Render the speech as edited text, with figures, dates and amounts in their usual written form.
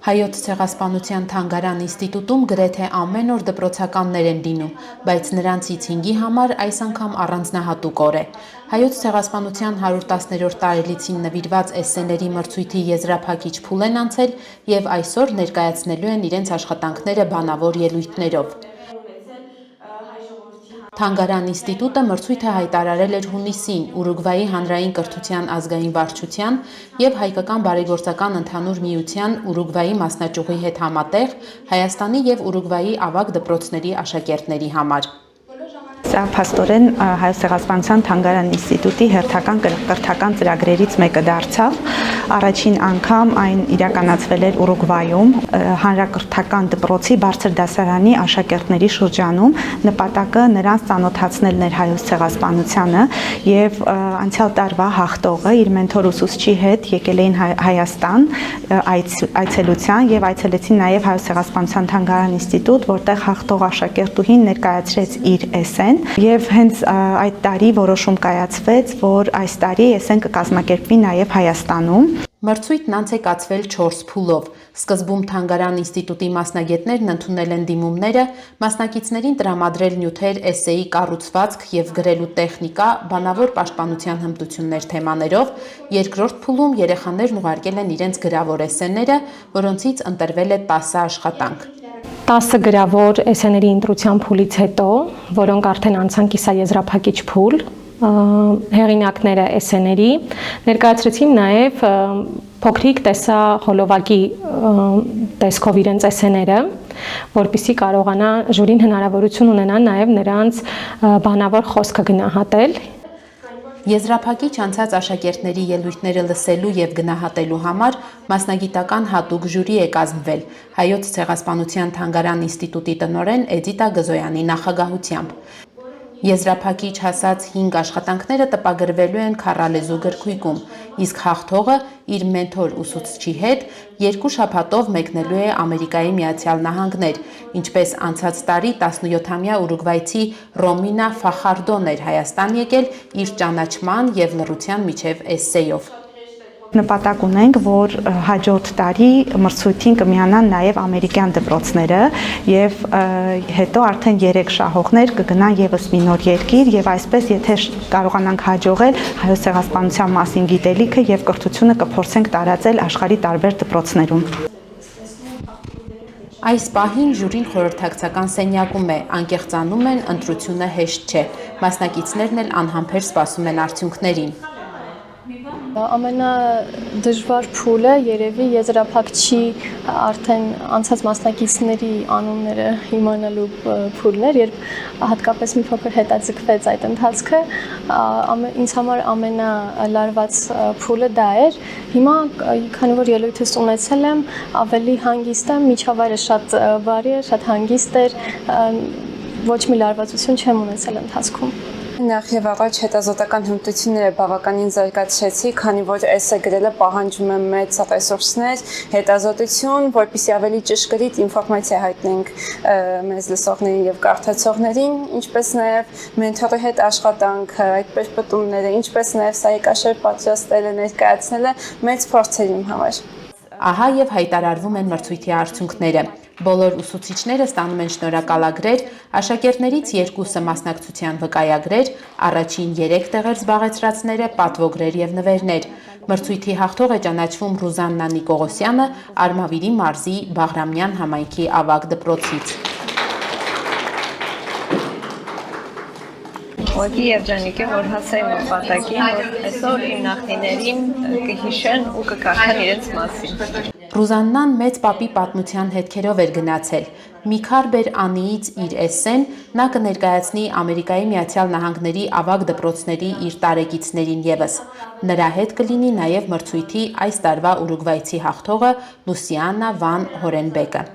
Հայոց ցեղասպանության թանգարան ինստիտուտում գրեթե ամեն օր դպրոցականներ են լինում, բայց նրանցից 5-ի համար այս անգամ առանձնահատուկ օր է։ Հայոց ցեղասպանության 110-րդ տարելիցին նվիրված էսսեների մրցույթի եզրափակիչ փուլ են անցել և այսօր ներկայացնելու են իրենց աշխատանքները բանավոր ելույթներով։ Թանգարան ինստիտուտը մրցույթը հայտարարել էր հունիսին Ուրուգվայի հանրային կրթության ազգային վարչության և Հայկական բարեգործական ընդհանուր միության Ուրուգվայի մասնաճյուղի հետ համատեղ Հայաստանի և Ուրուգվայի ավագ դպրոցների աշակերտների համար։ Սա փաստորեն Հայոց ցեղասպանության թանգարան ինստիտուտի հերթական կրթական ծրագրերից մեկը դարձավ։ Առաջին անգամ այն իրականացվել էր Ուրուգվայում հանրակրթական դպրոցի բարձր դասարանի աշակերտների շրջանում։ Նպատակը նրանց ծանոթացնելն էր հայոց ցեղասպանությանը եւ անցյալ տարվա հաղթողը իր մենթոր ուսուցչի հետ եկել էին Հայաստան այցելության եւ այցելեցին նաեւ Հայոց ցեղասպանության թանգարան ինստիտուտ, որտեղ հաղթող աշակերտուհին ներկայացրեց իր էսսեն եւ հենց այդ տարի որոշում կայացվեց, որ այս տարի էսսեն կկազմակերպվի նաեւ Հայաստանում։ Մրցույթն անց է կացվել 4 փուլով։ Սկզբում թանգարան ինստիտուտի մասնագետներն ընդունել են դիմումները, մասնակիցներին տրամադրել նյութեր էսսեի կառուցվածք եւ գրելու տեխնիկա, բանավոր պաշտպանության հմտություններ թեմաներով։ Երկրորդ փուլում երեխաներն ուղարկել են իրենց գրավոր էսսեները, որոնցից ընտրվել է 10 աշխատանք։ 10 գրավոր էսսեների ընտրության փուլից հետո, որոնք արդեն անցան կիսաեզրափակիչ փուլ, հեղինակները էսսեների ներկայացրեցին նաև փոքրիկ տեսախոլովակի տեսքով իրենց էսսեները, որպեսզի կարողանա ժյուրին հնարավորություն ունենա նաև նրանց բանավոր խոսքը գնահատել։ Եզրափակիչ անցած աշակերտների ելույթները լսելու և գնահատելու համար մասնագիտական հատուկ ժյուրի է կազմվել Հայոց ցեղասպանության թանգարան ինստիտուտի տնօրեն Էդիտա Գզոյանի նախագահությամբ։ Եզրափակիչ հասած 5 աշխատանքները տպագրվելու են քառալեզու գրքույկում, իսկ հաղթողը իր մենթոր ուսուցչի հետ 2 շաբաթով մեկնելու է Ամերիկայի Միացյալ Նահանգներ, ինչպես անցած տարի 17-ամյա ուրուգվայցի Ռոմինա Ֆախարդոն էր Հայաստան եկել իր ճանաչման և լռության միջև էսսեյով։ Նպատակ ունենք, որ հաջորդ տարի մրցույթին կմիանան նաև ամերիկյան դպրոցները եւ հետո արդեն 3 շահողներ կգնան եւս մի նոր երկիր եւ այսպես եթե կարողանանք հաջողել հայոց ցեղասպանության մասին գիտելիքը եւ կրթությունը կփորձենք տարածել աշխարհի տարբեր դպրոցներում։ Այս պահին ժյուրին խորհրդակցական սենյակում է, անկեղծանում են, ընտրությունը հեշտ չէ, մասնակիցներն էլ անհամբեր սպասում են արդյունքներին։ Ամենադժվար փուլը երևի եզրափակչի արդեն անցած մասնակիցների անունները իմանալու փուլն էր, երբ հատկապես մի փոքր հետաձգվեց այդ ընթացքը, ինձ համար ամենալարված փուլը դա էր։ Հիմա քանի որ ելույթս ունեցել եմ, ավելի հանգիստ եմ, միջավայրը շատ բարի է, շատ հանգիստ էր, ոչ մի լարվածություն չեմ ունեցել ընթացքում։ Նախ եւ առաջ հետազոտական հմտությունները բավականին զարգացրեցի, քանի որ էսսե գրելը պահանջում է մեծ ռեսուրսներ, հետազոտություն, որպեսզի ավելի ճշգրիտ ինֆորմացիա հայտնենք մեզ լսողներին եւ կարդացողներին, ինչպես նաեւ մենթորի հետ աշխատանքը, այդպես պատումները, ինչպես նաեւ սայիկաշեր պատրաստելը, ներկայացնելը մեծ փորձ էր իմ համար։ Ահա եւ հայտարարվում են մրցույթի արդյունքները։ Բոլոր ուսուցիչները ստանում են շնորհակալագրեր, աշակերտներից 2-ը մասնակցության վկայագրեր, առաջին 3 տեղեր զբաղեցրածները պատվոգրեր եւ նվերներ։ Մրցույթի հաղթող է ճանաչվում Ռուզաննա Նիկողոսյանը Արմավիրի մարզի Բաղրամյան համայնքի ավագ դպրոցից։ Ոգի երջանիկ է, որ հասայի նպատակին, որ այսօր իմ նախնիներին կհիշեն ու կկարդան իրենց մասին։ Ռուզաննան մեծ պապի պատմության հետքերով էր գնացել։ Միքարբեր Անիից իր էսսեն նա կներկայացնի Ամերիկայի Միացյալ Նահանգների ավագ դպրոցների իր տարեկիցներին եւս։ Նրա հետ կլինի նաև մրցույթի այս տարվա ուրուգվայցի հաղթողը Լուսիանա Վան Հորենբեկը։